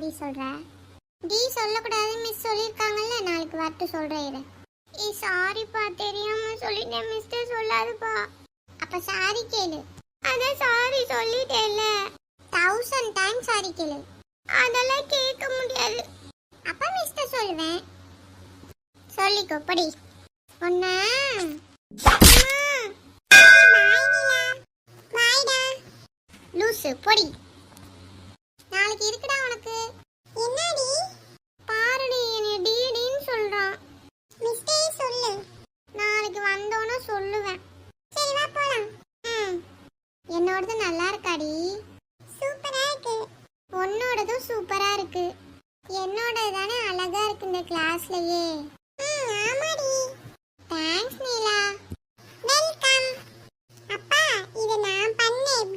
D சொல்ற? D சொல்லக்கூடாது miss சொல்லிருக்காங்கல்ல, நாளைக்கு வரட்டு சொல்றேன் இரு. சாரிப்பா, தெரியாம சொல்லிட்டேன் மிஸ்டர், சொல்லாதுப்பா. அப்ப சாரி கேளு. அதான் சாரி சொல்லிட்டேன்ல. 1000 டைம் சாரி கேளு. அதெல்லாம் கேட்க முடியாது. அப்ப மிஸ்டர் சொல்வேன். சொல்லிக்கோ படி. ஒண்ணா லூசு பொடி. நாளைக்கு இருக்குடா உனக்கு. என்னடி? பாருடி, என்ன டிடின்னு சொல்றான். மிஸ்டே சொல்லு. நாளைக்கு வந்தோன்னா சொல்லுவேன். சரி வா போலாம். என்னோடது நல்லா இருக்காடி? சூப்பரா இருக்கு. உன்னோடதும் சூப்பரா இருக்கு. என்னோடது தானே அழகா இருக்கு இந்த கிளாஸ்லயே. ஆமாடி. தேங்க்ஸ் நீலா. வெல்கம். அப்பா, இது நான்